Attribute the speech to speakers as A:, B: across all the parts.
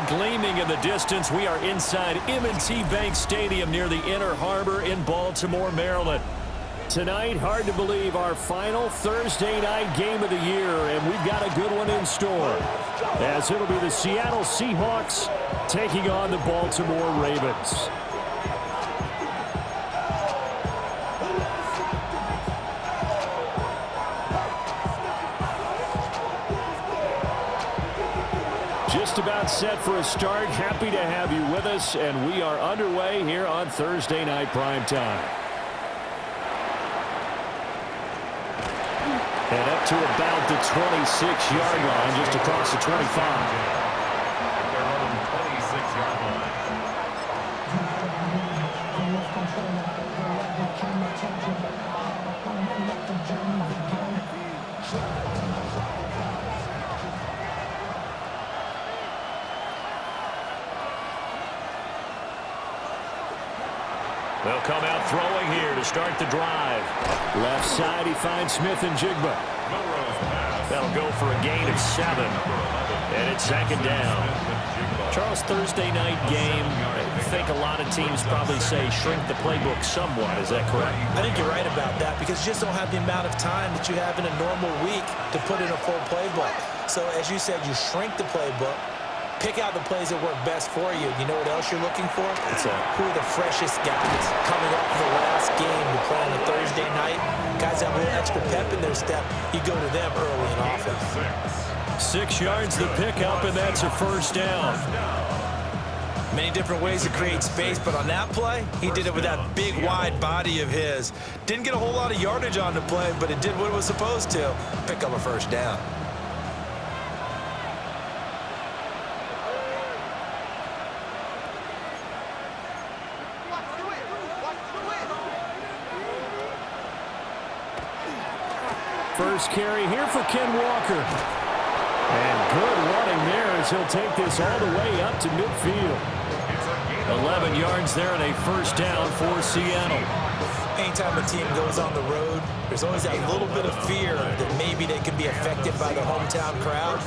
A: flag gleaming in the distance. We are inside M&T Bank Stadium near the Inner Harbor in Baltimore, Maryland. Tonight, hard to believe, our final Thursday night game of the year, and we've got a good one in store, as it'll be the Seattle Seahawks taking on the Baltimore Ravens. Just about set for a start. Happy to have you with us, and we are underway here on Thursday Night Primetime. And up to about the 26-yard line, just across the 25. They'll come out throwing here to start the drive. Left side, he finds Smith and Jigba. That'll go for a gain of 7. And it's second down. Charles, Thursday night game, I think a lot of teams probably say shrink the playbook somewhat. Is that correct?
B: I think you're right about that because you just don't have the amount of time that you have in a normal week to put in a full playbook. So as you said, you shrink the playbook. Pick out the plays that work best for you. You know what else you're looking for? Who are the freshest guys coming off the last game to play on a Thursday night? Guys have a little extra pep in their step. You go to them early and often.
A: 6 yards the pickup, and that's a first down.
B: Many different ways to create space, but on that play, he did it with that big, wide body of his. Didn't get a whole lot of yardage on the play, but it did what it was supposed to. Pick up a first down.
A: First carry here for Ken Walker. And good running there as he'll take this all the way up to midfield. 11 yards there and a first down for Seattle.
B: Anytime a team goes on the road, there's always that little bit of fear that maybe they could be affected by the hometown crowd.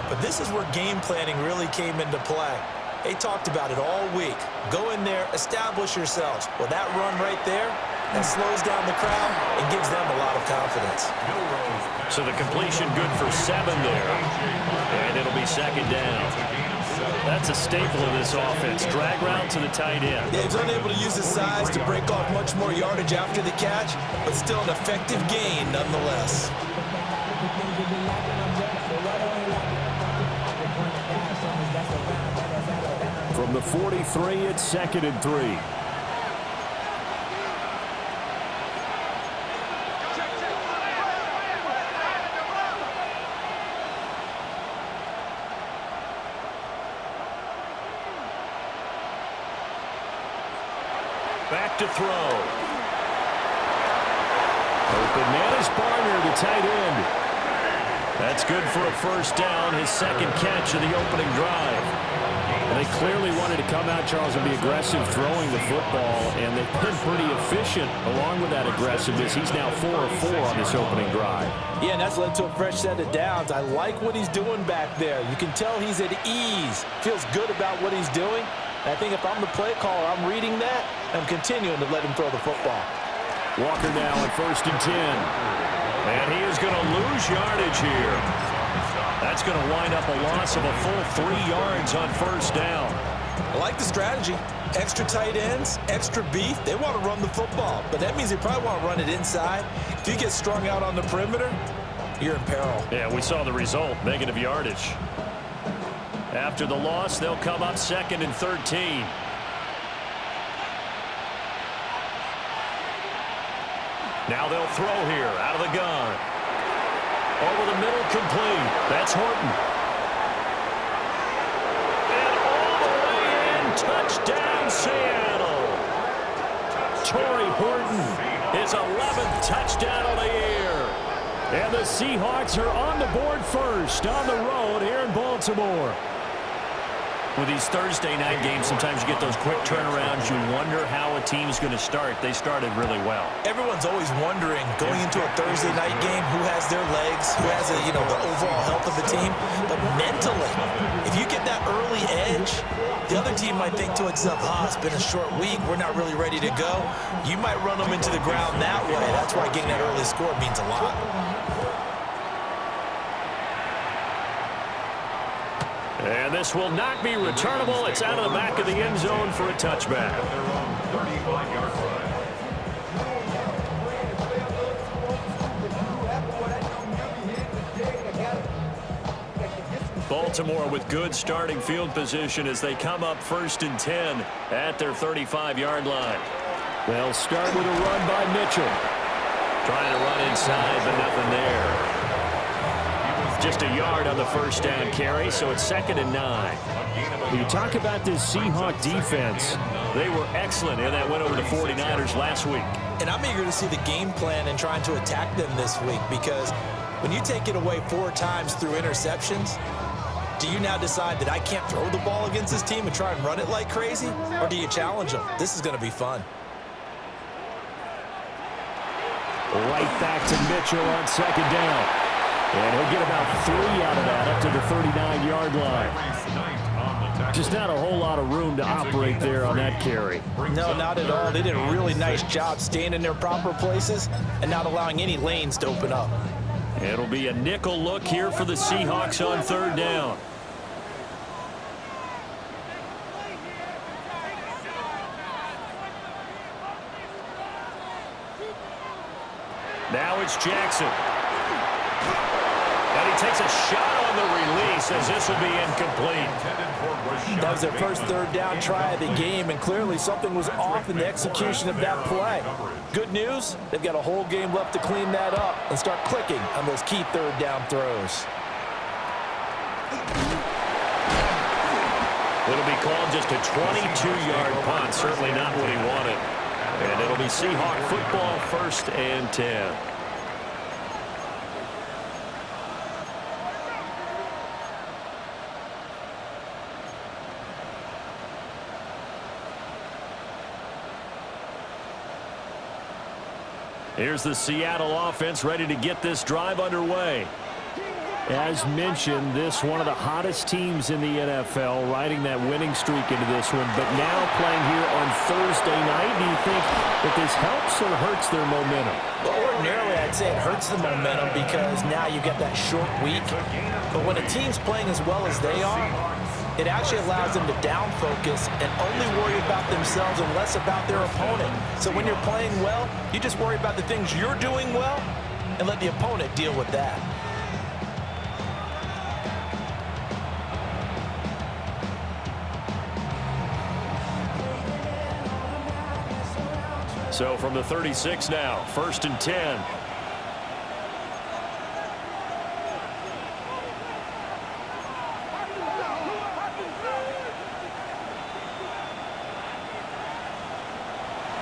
B: But this is where game planning really came into play. They talked about it all week. Go in there, establish yourselves. Well, that run right there, that slows down the crowd and gives them a lot of confidence.
A: So the completion good for 7 there. And it'll be second down. That's a staple of this offense. Drag route to the tight end.
B: Yeah, he's unable to use his size to break off much more yardage after the catch, but still an effective gain nonetheless.
A: From the 43, it's 2nd and 3. Back to throw. Open man is Barner, the tight end. That's good for a first down, his second catch of the opening drive. And they clearly wanted to come out, Charles, and be aggressive throwing the football, and they've been pretty efficient along with that aggressiveness. He's now 4 of 4 on this opening drive.
B: Yeah, and that's led to a fresh set of downs. I like what he's doing back there. You can tell he's at ease, feels good about what he's doing. I think if I'm the play caller, I'm reading that, I'm continuing to let him throw the football.
A: Walker now at 1st and 10. And he is going to lose yardage here. That's going to wind up a loss of a full 3 yards on first down.
B: I like the strategy. Extra tight ends, extra beef. They want to run the football, but that means they probably want to run it inside. If you get strung out on the perimeter, you're in peril.
A: Yeah, we saw the result, negative yardage. After the loss, they'll come up 2nd and 13. Now they'll throw here out of the gun. Over the middle, complete. That's Horton. And all the way in, touchdown Seattle. Torrey Horton, his 11th touchdown of the year. And the Seahawks are on the board first on the road here in Baltimore. With these Thursday night games, sometimes you get those quick turnarounds. You wonder how a team's going to start. They started really well.
B: Everyone's always wondering, going into a Thursday night game, who has their legs, who has the overall health of the team. But mentally, if you get that early edge, might think to itself, it's been a short week. We're not really ready to go. You might run them into the ground that way. That's why getting that early score means a lot.
A: And this will not be returnable. It's out of the back of the end zone for a touchback. Baltimore with good starting field position as they come up 1st and 10 at their 35-yard line. They'll start with a run by Mitchell. Trying to run inside, but nothing there. Just a yard on the first down carry, so it's 2nd and 9. When you talk about this Seahawk defense, they were excellent in that win over the 49ers last week.
B: And I'm eager to see the game plan and trying to attack them this week, because when you take it away 4 times through interceptions, do you now decide that I can't throw the ball against this team and try and run it like crazy? Or do you challenge them? This is going to be fun.
A: Right back to Mitchell on 2nd down. And he'll get about 3 out of that up to the 39-yard line. Just not a whole lot of room to operate there on that carry.
B: No, not at all. They did a really nice job staying in their proper places and not allowing any lanes to open up.
A: It'll be a nickel look here for the Seahawks on 3rd down. Now it's Jackson. And he takes a shot on the release as this will be incomplete.
B: That was their first 3rd down try of the game, and clearly something was off in the execution of that play. Good news, they've got a whole game left to clean that up and start clicking on those key 3rd down throws.
A: It'll be called just a 22-yard punt, certainly not what he wanted. And it'll be Seahawk football 1st and 10. Here's the Seattle offense ready to get this drive underway. As mentioned, this one of the hottest teams in the NFL, riding that winning streak into this one, but now playing here on Thursday night. Do you think that this helps or hurts their momentum?
B: Well, ordinarily, I'd say it hurts the momentum because now you get that short week. But when a team's playing as well as they are, it actually allows them to down focus and only worry about themselves and less about their opponent. So when you're playing well, you just worry about the things you're doing well and let the opponent deal with that.
A: So from the 36 now, 1st and 10.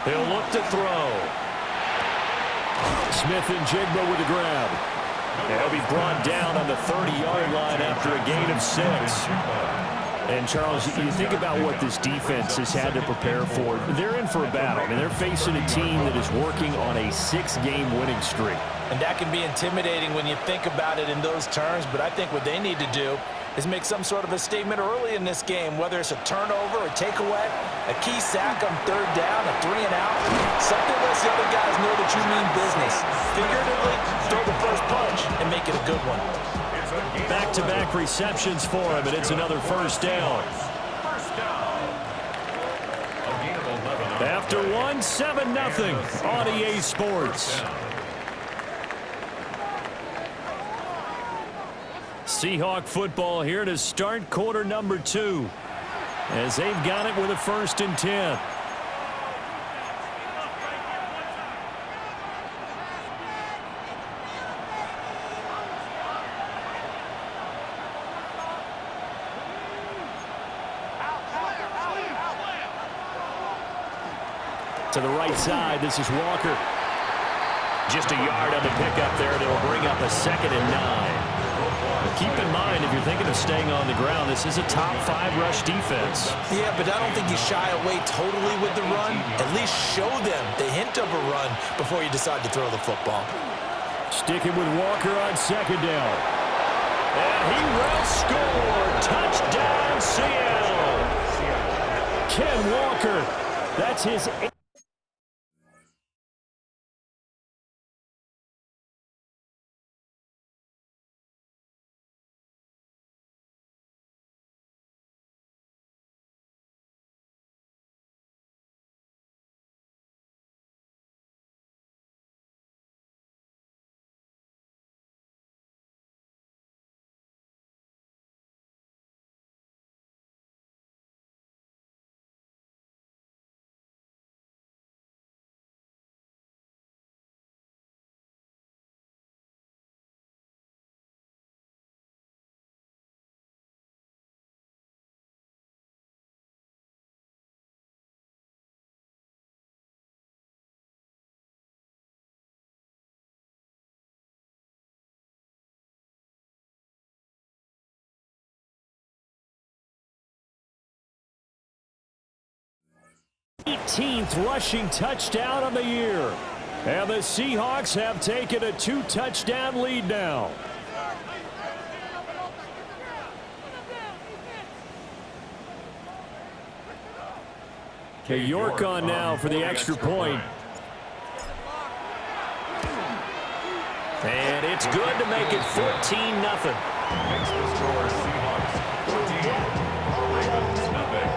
A: He'll look to throw. Smith and Jigba with the grab. And he'll be brought down on the 30-yard line after a gain of 6. And, Charles, you think about what this defense has had to prepare for. They're in for a battle. I mean, they're facing a team that is working on a 6-game winning streak.
B: And that can be intimidating when you think about it in those terms, but I think what they need to do is make some sort of a statement early in this game, whether it's a turnover, a takeaway, a key sack on 3rd down, a 3 and out. Something lets the other guys know that you mean business. Figuratively, throw the first punch and make it a good one.
A: Back-to-back receptions for him, and it's another 1st down. After one, 7-0 on EA Sports. Seahawk football here to start quarter number 2, as they've got it with a 1st and 10. To the right side, this is Walker. Just a yard on the pickup there, and it'll bring up a 2nd and 9. But keep in mind, if you're thinking of staying on the ground, this is a top 5 rush defense.
B: Yeah, but I don't think you shy away totally with the run. At least show them the hint of a run before you decide to throw the football.
A: Sticking with Walker on 2nd down. And he will score. Touchdown, Seattle. Ken Walker. That's his 18th rushing touchdown of the year. And the Seahawks have taken a 2-touchdown lead now. Okay, York on now for the extra point. And it's good to make it 14-0.
C: Makes the score Seahawks 14, Ravens nothing.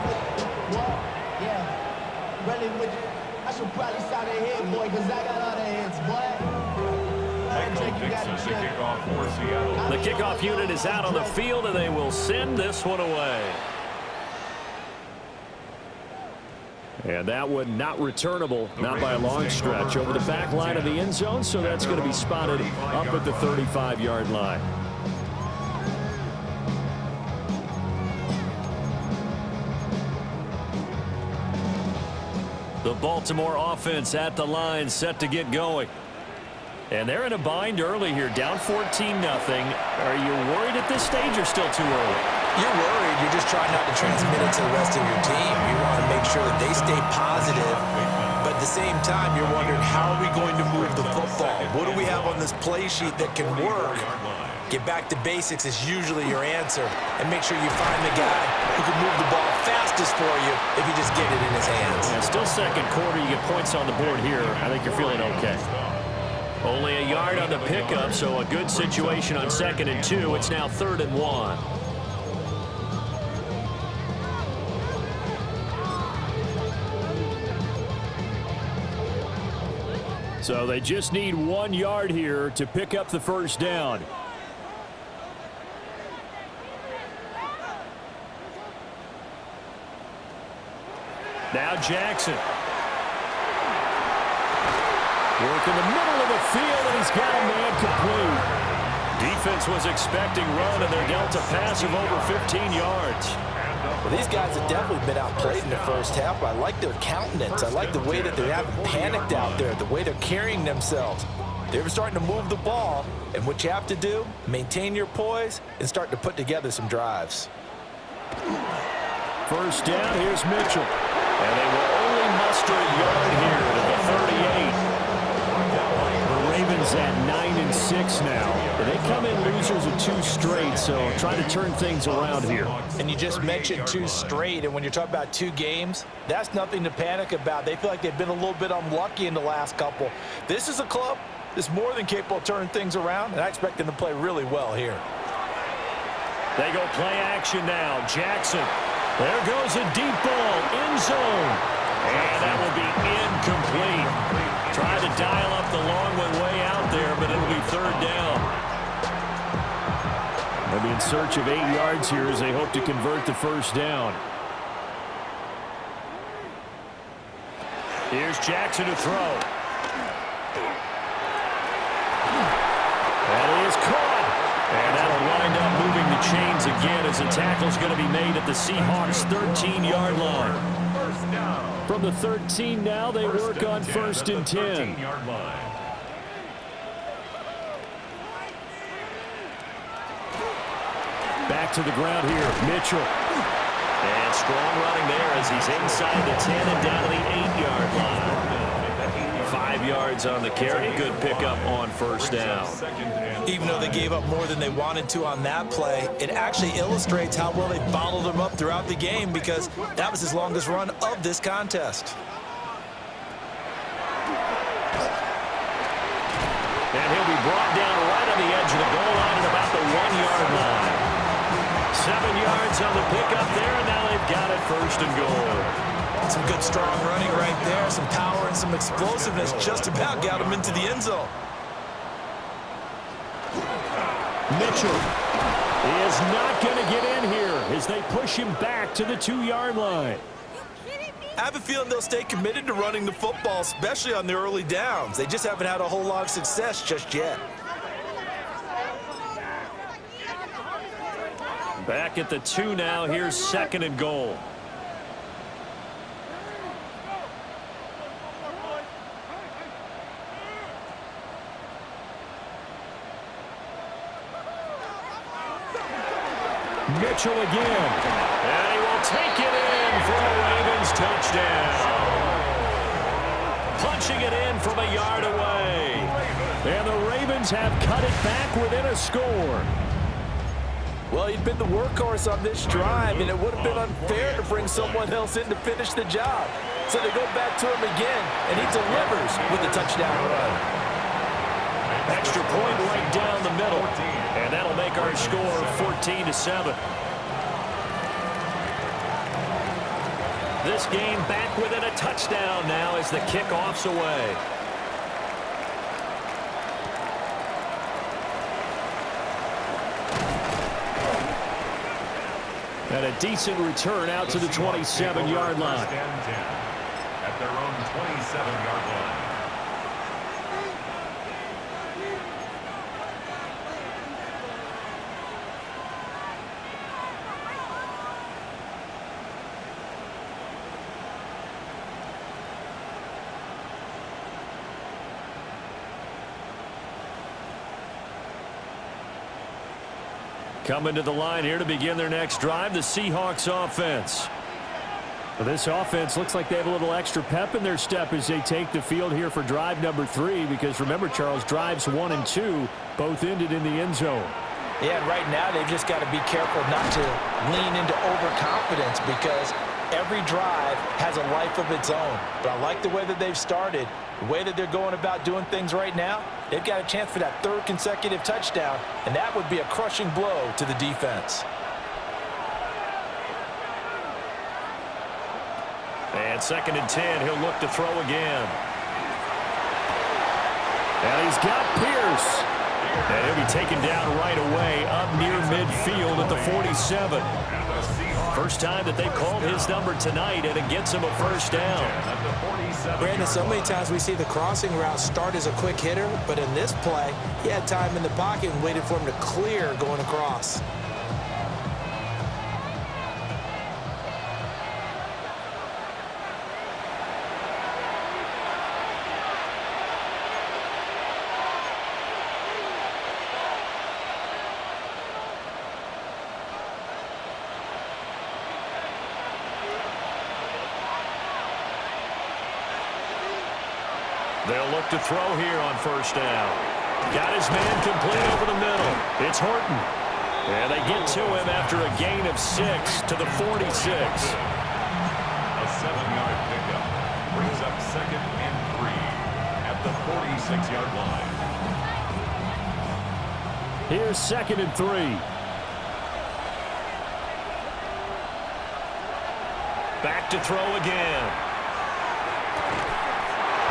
D: Running with you. I should probably start a hit, boy, because I got all the hits, boy.
C: The kickoff for Seattle.
A: The kickoff unit is out on the field, and they will send this one away. And that one not returnable, not by a long stretch, over the back line of the end zone, so that's going to be spotted up at the 35-yard line. The Baltimore offense at the line, set to get going. And they're in a bind early here, down 14-0. Are you worried at this stage or still too early?
B: You're worried. You're just trying not to transmit it to the rest of your team. You want to make sure that they stay positive. But at the same time, you're wondering, how are we going to move the football? What do we have on this play sheet that can work? Get back to basics is usually your answer. And make sure you find the guy who can move the ball fastest for you if you just get it in his hands.
A: Yeah, still second quarter. You get points on the board here. I think you're feeling okay. Only a yard on the pickup, so a good situation on 2nd and 2. It's now 3rd and 1. So they just need 1 yard here to pick up the first down. Now Jackson. Work in the middle of the field, and he's got a man complete. Defense was expecting run, and they're dealt a pass of over 15 yards.
B: Well, these guys have definitely been outplayed in the first half. I like their countenance. I like the way that they haven't panicked out there, the way they're carrying themselves. They're starting to move the ball, and what you have to do, maintain your poise and start to put together some drives.
A: First down, here's Mitchell. And they will only muster a yard here to the 38. The Ravens at 9-6 now. They come in losers of 2 straight, so trying to turn things around here.
B: And you just mentioned 2 straight, and when you're talking about 2 games, that's nothing to panic about. They feel like they've been a little bit unlucky in the last couple. This is a club that's more than capable of turning things around, and I expect them to play really well here.
A: They go play action now. Jackson. There goes a deep ball, end zone. And that will be incomplete. Tried to dial up the long one way out there, but it'll be 3rd down. They'll be in search of 8 yards here as they hope to convert the first down. Here's Jackson to throw. That is caught. And that'll wind up moving the chains again as the tackle's going to be made at the Seahawks' 13-yard line. From the 13 now, they work on 1st and 10. Back to the ground here, Mitchell. And strong running there as he's inside the 10 and down to the 8-yard line. 5 yards on the carry. Good pickup on first down.
B: Even though they gave up more than they wanted to on that play, it actually illustrates how well they bottled them up throughout the game because that was his longest run of this contest.
A: And he'll be brought down right on the edge of the goal line at about the 1-yard line. 7 yards on the pickup there, and now they've got it first and goal.
B: Some good strong running right there, some power and some explosiveness just about got him into the end zone.
A: Mitchell is not going to get in here as they push him back to the 2-yard line.
B: I have a feeling they'll stay committed to running the football, especially on the early downs. They just haven't had a whole lot of success just yet.
A: Back at the 2 now. Here's 2nd and goal. Mitchell again. And he will take it in for a Ravens touchdown. Punching it in from a yard away. And the Ravens have cut it back within a score.
B: Well, he'd been the workhorse on this drive, and it would have been unfair to bring someone else in to finish the job. So they go back to him again, and he delivers with a touchdown run.
A: Extra point right down the middle, and that'll make our score 14-7. This game back within a touchdown now as the kickoff's away. And a decent return out to the 27-yard line.
C: At their own 27-yard line.
A: Coming to the line here to begin their next drive, the Seahawks offense. Well, this offense looks like they have a little extra pep in their step as they take the field here for drive number 3, because remember, Charles, drives 1 and 2 both ended in the end zone.
B: Yeah, and right now they've just got to be careful not to lean into overconfidence because every drive has a life of its own. But I like the way that they've started, the way that they're going about doing things right now. They've got a chance for that 3rd consecutive touchdown, and that would be a crushing blow to the defense.
A: And 2nd and 10, he'll look to throw again. And he's got Pierce. And he'll be taken down right away up near midfield at the 47. First time that they've called his number tonight, and it gets him a first down.
B: Brandon, so many times we see the crossing route start as a quick hitter, but in this play, he had time in the pocket and waited for him to clear going across.
A: They'll look to throw here on first down. Got his man complete over the middle. It's Horton. And they get to him after a gain of 6 to the 46.
C: A 7-yard pickup brings up 2nd and 3 at the 46-yard line.
A: Here's 2nd and 3. Back to throw again.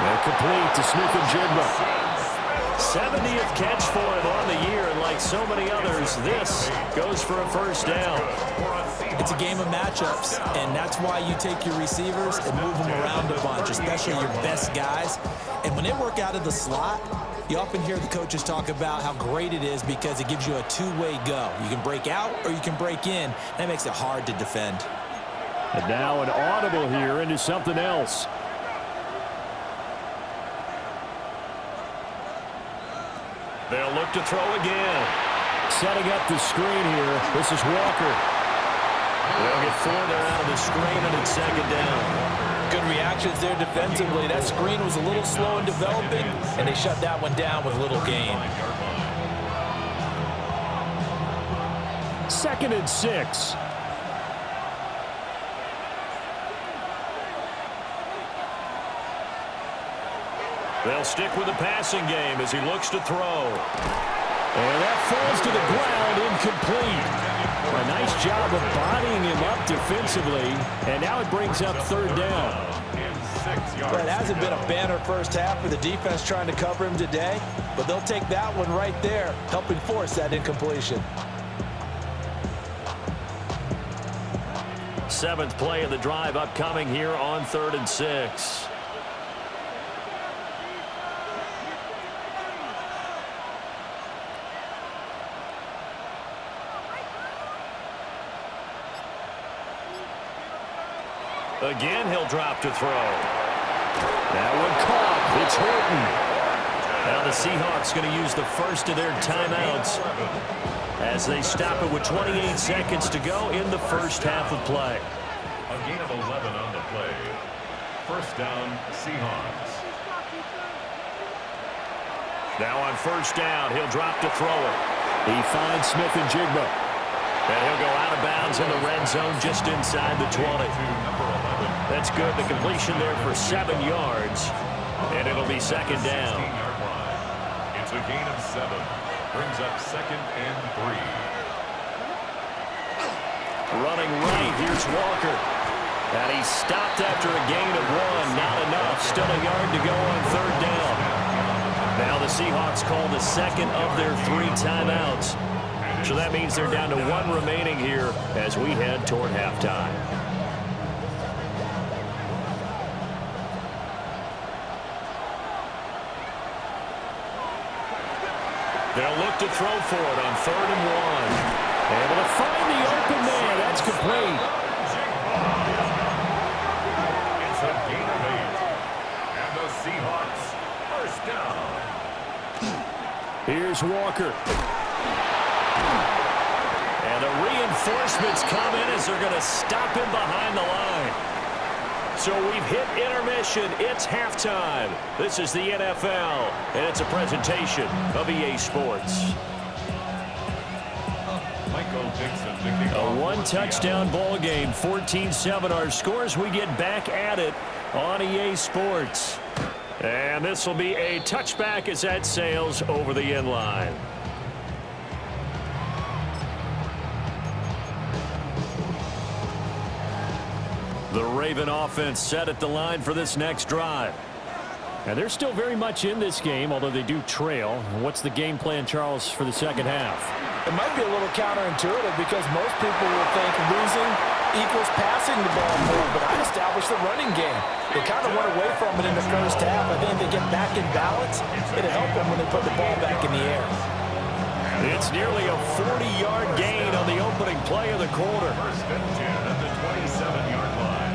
A: And complete to Smith-Njigba. 70th catch for him on the year, and like so many others, this goes for a first down.
B: It's a game of matchups, and that's why you take your receivers and move them around a bunch, especially your best guys. And when they work out of the slot, you often hear the coaches talk about how great it is because it gives you a two-way go. You can break out or you can break in. That makes it hard to defend.
A: And now an audible here into something else. They'll look to throw again. Setting up the screen here. This is Walker. They'll get 4 there out of the screen, and it's 2nd down.
B: Good reactions there defensively. That screen was a little slow in developing, and they shut that one down with little gain.
A: 2nd and 6. They'll stick with the passing game as he looks to throw. And that falls to the ground, incomplete. A nice job of bodying him up defensively, and now it brings up 3rd down.
B: Well, it hasn't been a banner first half for the defense trying to cover him today, but they'll take that one right there, helping force that incompletion.
A: 7th play of the drive upcoming here on 3rd and 6. Again, he'll drop to throw. That one caught. It's Horton. Now the Seahawks going to use the first of their timeouts as they stop it with 28 seconds to go in the first half of play.
C: A gain of 11 on the play. 1st down, Seahawks.
A: Now on 1st down, he'll drop to throw it. He finds Smith and Jigba. And he'll go out of bounds in the red zone just inside the 20. That's good. The completion there for 7 yards. And it'll be 2nd down.
C: It's a gain of 7. Brings up 2nd and 3.
A: Running right, here's Walker. And he's stopped after a gain of 1. Not enough. Still a yard to go on 3rd down. Now the Seahawks call the 2nd of their 3 timeouts. So that means they're down to 1 remaining here as we head toward halftime. They'll look to throw for it on 3rd and 1. Able to find the open man. That's complete.
C: It's a gain of 8. And the Seahawks 1st down.
A: Here's Walker. And the reinforcements come in as they're going to stop him behind the line. So we've hit intermission. It's halftime. This is the NFL, and it's a presentation of EA Sports. A 1-touchdown ball game, 14-7 our scores. We get back at it on EA Sports. And this will be a touchback as that sails over the end line. The Raven offense set at the line for this next drive. And they're still very much in this game, although they do trail. What's the game plan, Charles, for the 2nd half?
B: It might be a little counterintuitive because most people will think losing equals passing the ball more, but I established the running game. They kind of went away from it in the first half. I think if they get back in balance, it'll help them when they put the ball back in the air.
A: It's nearly a 40-yard gain on the opening play of the quarter.
C: 1st and 10 at the 27-yard line.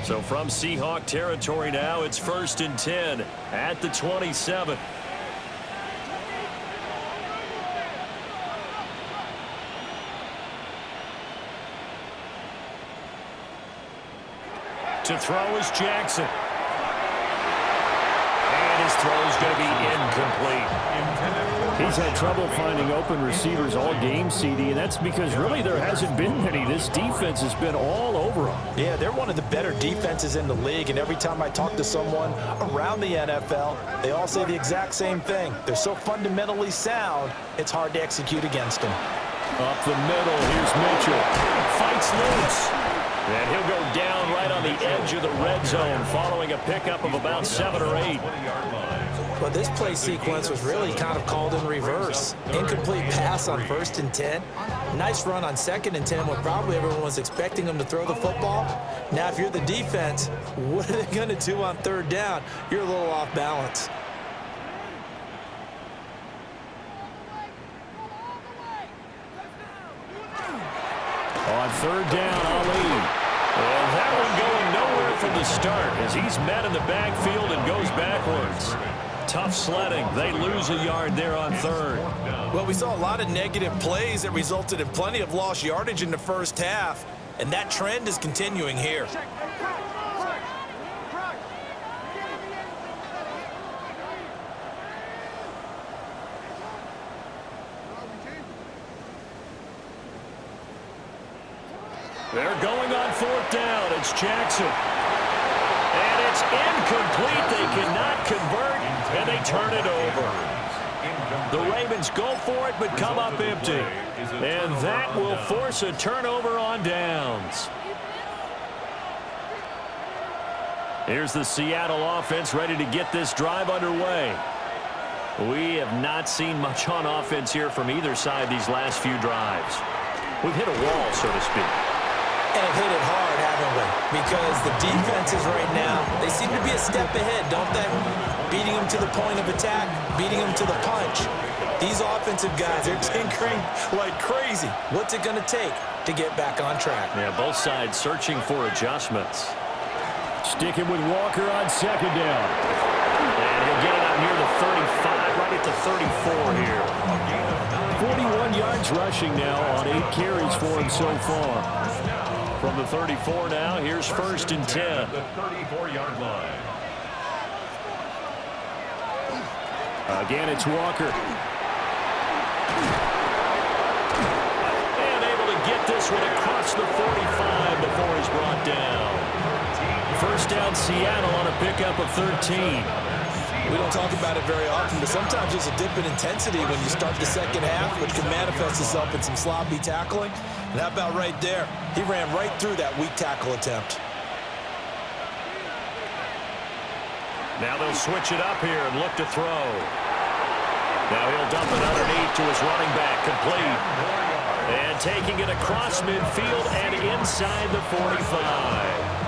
A: So from Seahawk territory now, it's 1st and 10 at the 27. To throw is Jackson. And his throw is going to be incomplete. He's had trouble finding open receivers all game, CD, and that's because really there hasn't been many. This defense has been all over them.
B: Yeah, they're one of the better defenses in the league, and every time I talk to someone around the NFL, they all say the exact same thing. They're so fundamentally sound, it's hard to execute against them.
A: Up the middle, here's Mitchell. Fights loose. And he'll go down right on the edge of the red zone following a pickup of about 7 or 8.
B: But this play sequence was really kind of called in reverse. Incomplete pass on 1st and 10. Nice run on 2nd and 10 when probably everyone was expecting them to throw the football. Now, if you're the defense, what are they going to do on 3rd down? You're a little off balance.
A: On 3rd down, Ali. And that one going nowhere from the start as he's met in the backfield and goes backwards. tough sledding. They lose a yard there on third.
B: Well, we saw a lot of negative plays that resulted in plenty of lost yardage in the first half, and that trend is continuing here.
A: They're going on fourth down. It's Jackson. And it's incomplete. They cannot convert, and they turn it over. The Ravens go for it, but come up empty. And that will force a turnover on downs. Here's the Seattle offense ready to get this drive underway. We have not seen much on offense here from either side these last few drives. We've hit a wall, so to speak.
B: And have hit it hard, haven't we? Because the defenses right now, they seem to be a step ahead, don't they? Beating them to the point of attack, beating them to the punch. These offensive guys, they're tinkering like crazy. What's it going to take to get back on track?
A: Yeah, both sides searching for adjustments. Sticking with Walker on second down. And he'll get it out near the 35, right at the 34 here. 41 yards rushing now on 8 carries for him so far. From the 34 now, here's first and 10.
C: The 34-yard line.
A: Again, it's Walker. And able to get this one across the 45 before he's brought down. First down, Seattle on a pickup of 13.
B: We don't talk about it very often, but sometimes there's a dip in intensity when you start the second half, which can manifest itself in some sloppy tackling. And how about right there? He ran right through that weak tackle attempt.
A: Now they'll switch it up here and look to throw. Now he'll dump it underneath to his running back, complete. And taking it across midfield and inside the 45.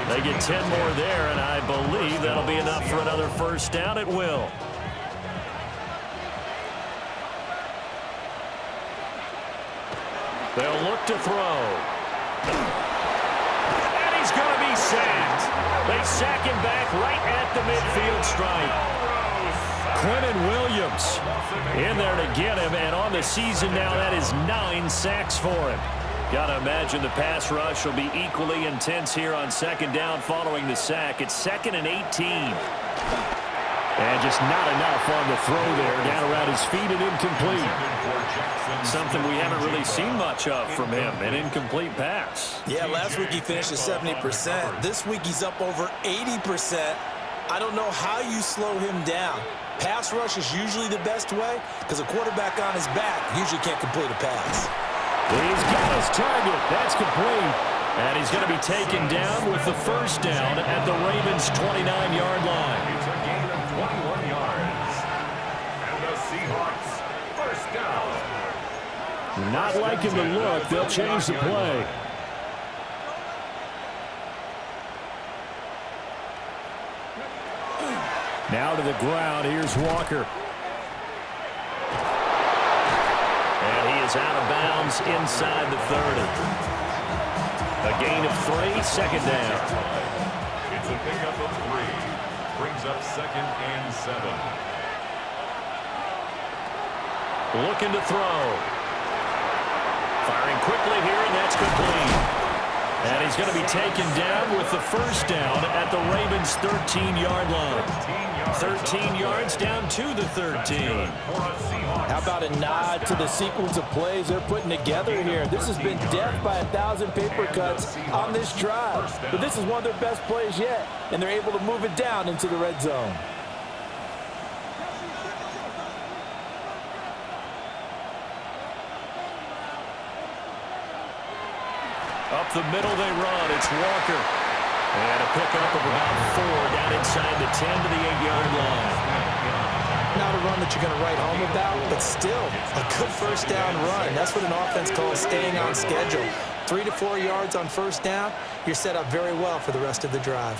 A: They get 10 more there, and I believe that'll be enough for another first down. It will. They'll look to throw. And he's going to be sacked. They sack him back right at the midfield stripe. Quentin Williams in there to get him, and on the season now, that is 9 sacks for him. Got to imagine the pass rush will be equally intense here on second down following the sack. It's 2nd and 18. And just not enough on the throw there. Down around his feet and incomplete. Something we haven't really seen much of from him, an incomplete pass.
B: Yeah, last week he finished at 70%. This week he's up over 80%. I don't know how you slow him down. Pass rush is usually the best way because a quarterback on his back usually can't complete a pass.
A: He's got his target. That's complete. And he's going to be taken down with the first down at the Ravens' 29-yard line.
C: It's a gain of 21 yards. And the Seahawks, first down.
A: Not liking the look. They'll change the play. Now to the ground. Here's Walker. And he is out of bounds inside the 30. A gain of 3, second down.
C: It's a pickup of 3. Brings up 2nd and 7.
A: Looking to throw. Firing quickly here, and that's complete. And he's going to be taken down with the first down at the Ravens' 13-yard line. 13 yards down to the 13.
B: How about a nod to the sequence of plays they're putting together here? This has been death by 1,000 paper cuts on this drive. But this is one of their best plays yet, and they're able to move it down into the red zone.
A: Up the middle they run. It's Walker. And a pickup of about 4 down inside the 10 to the 8-yard line.
B: Not a run that you're going to write home about, but still a good first down run. That's what an offense calls staying on schedule. 3 to 4 yards on first down, you're set up very well for the rest of the drive.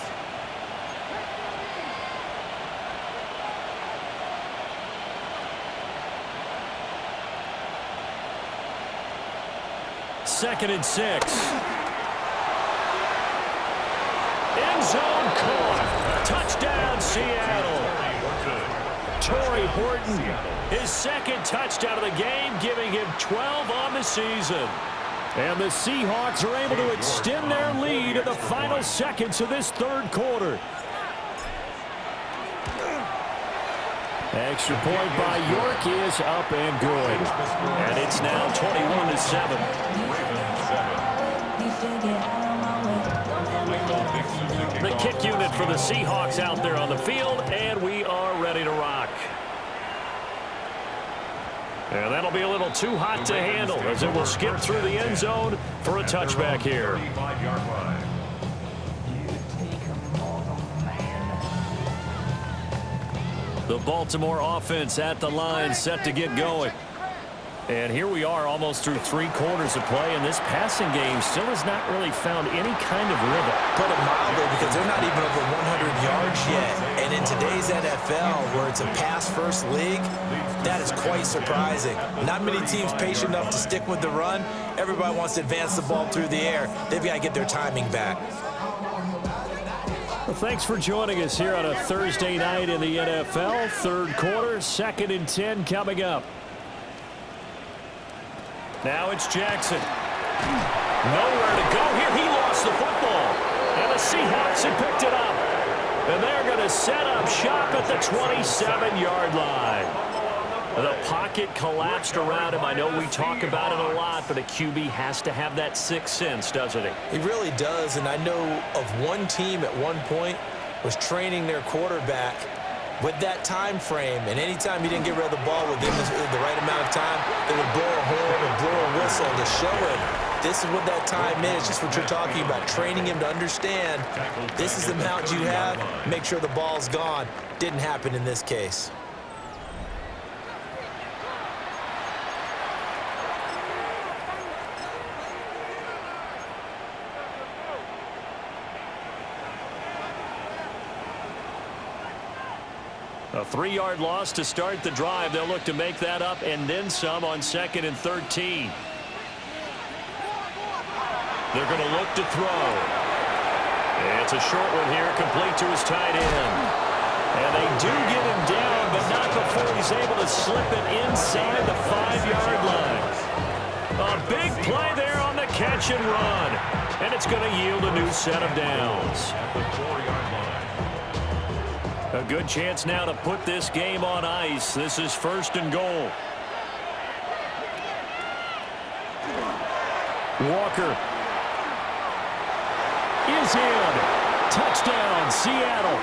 A: Second and 6. End zone caught. Touchdown, Seattle. Torrey Horton, his second touchdown of the game, giving him 12 on the season. And the Seahawks are able to extend their lead in the final seconds of this third quarter. Extra point by York is up and good. And it's now 21-7. The kick unit for the Seahawks out there on the field, and we are ready to rock. And that'll be a little too hot to handle as it will skip through the end zone for a touchback here. The Baltimore offense at the line, set to get going. And here we are almost through 3 quarters of play, and this passing game still has not really found any kind of rhythm.
B: Put it mildly, because they're not even over 100 yards yet. And in today's NFL, where it's a pass-first league, that is quite surprising. Not many teams patient enough to stick with the run. Everybody wants to advance the ball through the air. They've got to get their timing back.
A: Well, thanks for joining us here on a Thursday night in the NFL. Third quarter, 2nd and 10 coming up. Now it's Jackson. Nowhere to go here. He lost the football. And the Seahawks have picked it up. And they're going to set up shop at the 27-yard line. The pocket collapsed around him. I know we talk about it a lot, but a QB has to have that sixth sense, doesn't he?
B: He really does, and I know of one team at one point was training their quarterback with that time frame, and anytime he didn't get rid of the ball within the right amount of time, they would blow a horn or blow a whistle to show him this is what that time is, just what you're talking about, training him to understand this is the amount you have, make sure the ball's gone. Didn't happen in this case.
A: A 3-yard loss to start the drive. They'll look to make that up and then some on 2nd and 13. They're going to look to throw. It's a short one here, complete to his tight end. And they do get him down, but not before he's able to slip it inside the 5-yard line. A big play there on the catch and run. And it's going to yield a new set of downs. A good chance now to put this game on ice. This is 1st and goal. Walker is in. Touchdown, Seattle.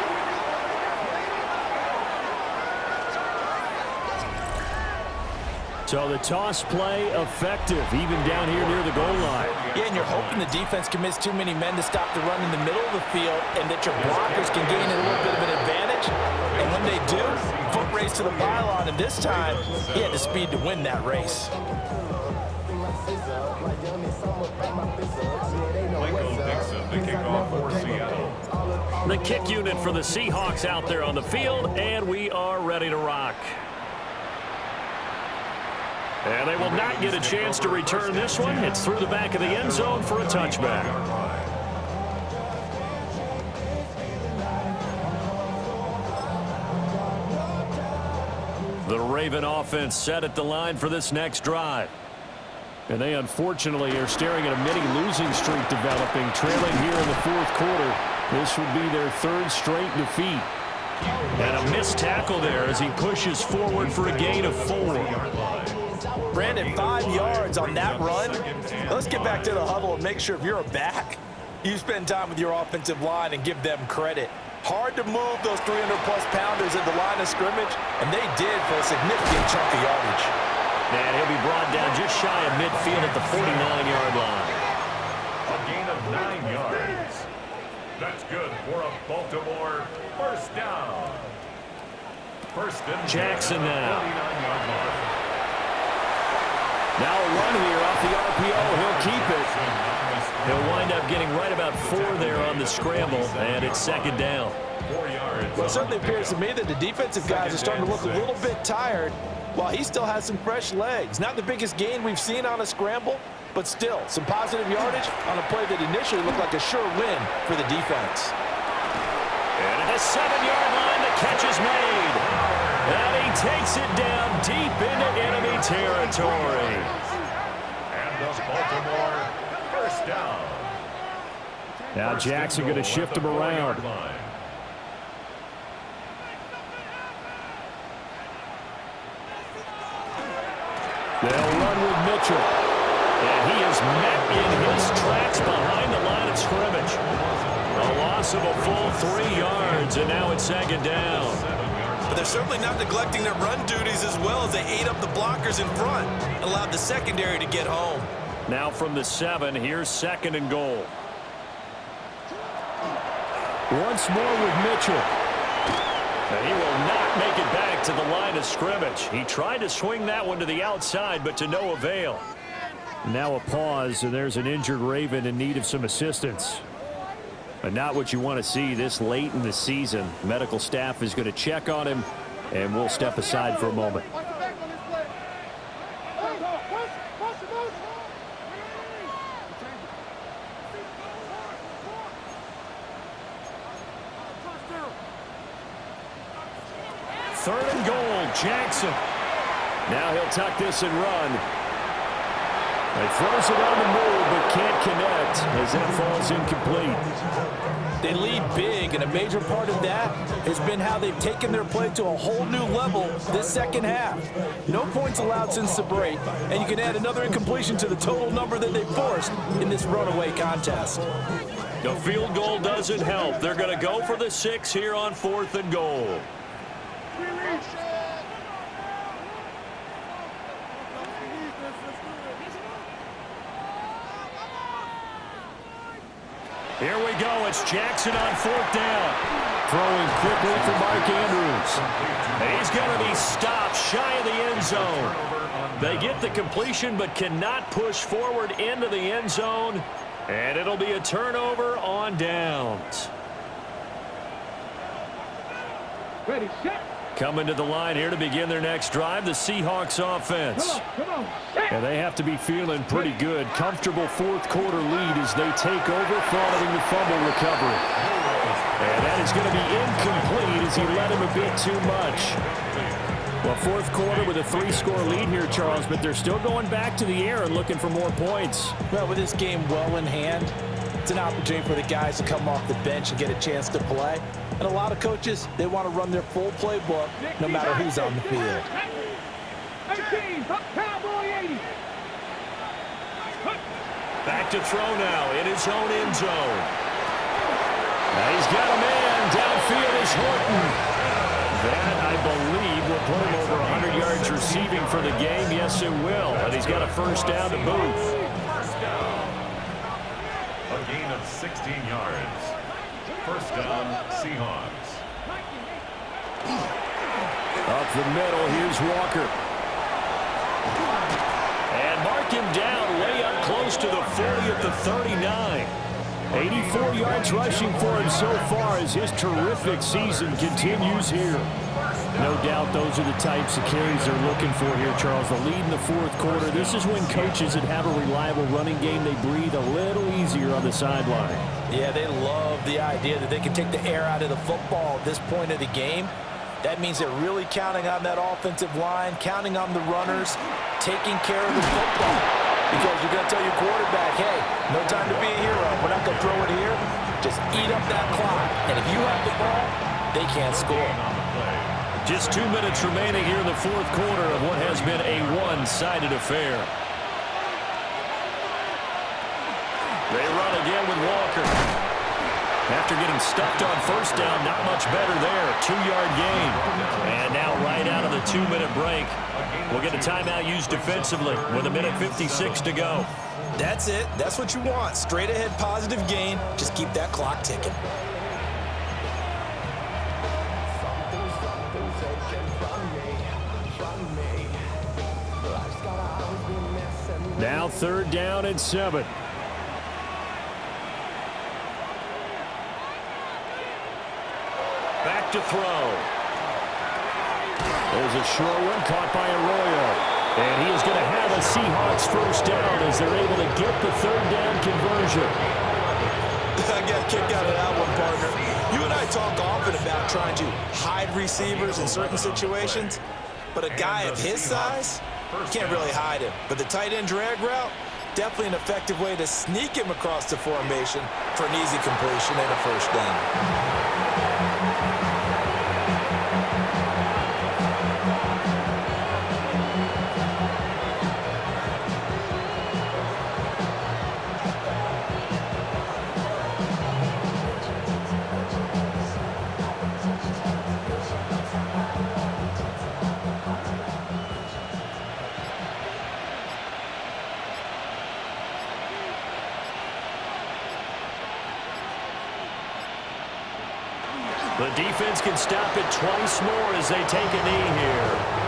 A: So the toss play effective, even down here near the goal line.
B: Yeah, and you're hoping the defense commits too many men to stop the run in the middle of the field and that your blockers can gain a little bit of an advantage. And when they do, foot race to the pylon, and this time, he had the speed to win that race.
A: The kick unit for the Seahawks out there on the field, and we are ready to rock. And they will not get a chance to return this one. It's through the back of the end zone for a touchback. The Raven offense set at the line for this next drive. And they unfortunately are staring at a mini losing streak developing, trailing here in the 4th quarter. This would be their 3rd straight defeat. And a missed tackle there as he pushes forward for a gain of 4.
B: Brandon, 5 yards on that run. Let's get back to the huddle and make sure if you're a back, you spend time with your offensive line and give them credit. Hard to move those 300-plus pounders at the line of scrimmage, and they did for a significant chunk of yardage.
A: And he'll be brought down just shy of midfield at the 49-yard line.
C: A gain of 9 yards. That's good for a Baltimore first down. First and
A: Jackson now.
C: 49-yard line.
A: Now a run here off the RPO. He'll keep it. He'll wind up getting right about 4 there on the scramble, and it's 2nd down.
C: 4 yards.
B: Well, it certainly appears to me that the defensive guys are starting to look a little bit tired while he still has some fresh legs. Not the biggest gain we've seen on a scramble, but still some positive yardage on a play that initially looked like a sure win for the defense.
A: And at the 7-yard line, the catch is made. And he takes it down deep into enemy territory.
C: And the Baltimore first down.
A: Now Jackson going to shift him around. They'll run with Mitchell. And he is met in his tracks behind the line of scrimmage. A loss of a full 3 yards, and now it's 2nd down.
B: But they're certainly not neglecting their run duties as well as they ate up the blockers in front and allowed the secondary to get home.
A: Now from the 7, here's 2nd and goal. Once more with Mitchell. And he will not make it back to the line of scrimmage. He tried to swing that one to the outside, but to no avail. Now a pause, and there's an injured Raven in need of some assistance. But not what you want to see this late in the season. Medical staff is going to check on him, and we'll step aside for a moment. Third and goal, Jackson. Now he'll tuck this and run. He throws it on the move, but can't connect as that falls incomplete.
B: They lead big, and a major part of that has been how they've taken their play to a whole new level this second half. No points allowed since the break, and you can add another incompletion to the total number that they forced in this runaway contest.
A: The field goal doesn't help. They're going to go for the 6 here on 4th and goal. Here we go. It's Jackson on 4th down. Throwing quickly for Mark Andrews. He's going to be stopped shy of the end zone. They get the completion but cannot push forward into the end zone. And it'll be a turnover on downs.
E: Ready, set.
A: Coming to the line here to begin their next drive, the Seahawks offense.
E: Come on,
A: And they have to be feeling pretty good. Comfortable 4th quarter lead as they take over following the fumble recovery. And that is going to be incomplete as he led him a bit too much. Well, 4th quarter with a 3-score lead here, Charles, but they're still going back to the air and looking for more points.
B: Well, with this game well in hand, it's an opportunity for the guys to come off the bench and get a chance to play. And a lot of coaches, they want to run their full playbook no matter who's on the field.
E: 18, Cowboy 80.
A: Back to throw now in his own end zone. Now he's got a man. Downfield is Horton. That, I believe, will put him over 100 yards receiving for the game. Yes, it will. And he's got a first down to boot.
C: First down. A gain of 16 yards. First down, Seahawks.
A: Up the middle, here's Walker. And mark him down way up close to the 40 at the 39. 84 yards rushing for him so far as his terrific season continues here. No doubt those are the types of carries they're looking for here, Charles. The lead in the 4th quarter. This is when coaches that have a reliable running game, they breathe a little easier on the sideline.
B: Yeah, they love the idea that they can take the air out of the football at this point of the game. That means they're really counting on that offensive line, counting on the runners, taking care of the football. Because you're going to tell your quarterback, hey, no time to be a hero. We're not going to throw it here. Just eat up that clock. And if you have the ball, they can't score.
A: Just 2 minutes remaining here in the 4th quarter of what has been a one-sided affair. They run again with Walker. After getting stuffed on first down, not much better there. 2-yard gain. And now right out of the 2-minute break, we'll get a timeout used defensively with 1:56 to go.
B: That's it. That's what you want. Straight ahead positive gain. Just keep that clock ticking.
A: Now 3rd down and 7. Back to throw. There's a short one caught by Arroyo. And he is going to have a Seahawks first down as they're able to get the 3rd down conversion.
B: I got a kick out of that one, partner. You and I talk often about trying to hide receivers in certain situations. But a guy of his size, can't really hide him. But the tight end drag route, definitely an effective way to sneak him across the formation for an easy completion and a first down.
A: The defense can stop it twice more as they take a knee here.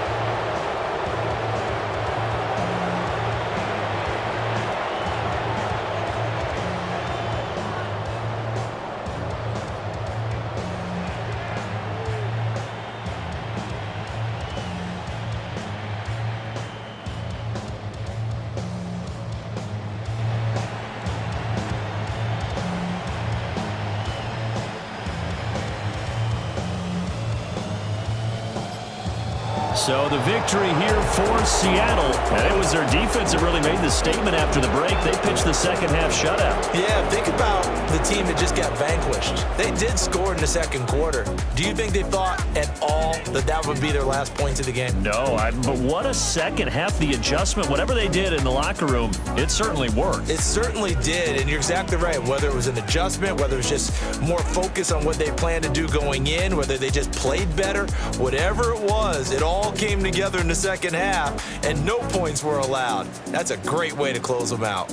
A: So the victory here for Seattle. And it was their defense that really made the statement after the break. They pitched the second half shutout.
B: Yeah, think about the team that just got vanquished. They did score in the second quarter. Do you think they thought at all that that would be their last points of the game?
A: No, but what a second half. The adjustment, whatever they did in the locker room, it certainly worked.
B: It certainly did, and you're exactly right. Whether it was an adjustment, whether it was just more focus on what they planned to do going in, whether they just played better, whatever it was, it all came together in the second half, and no points were allowed. That's a great way to close them out.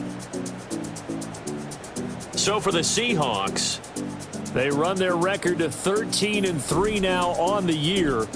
A: So for the Seahawks, they run their record to 13-3 now on the year.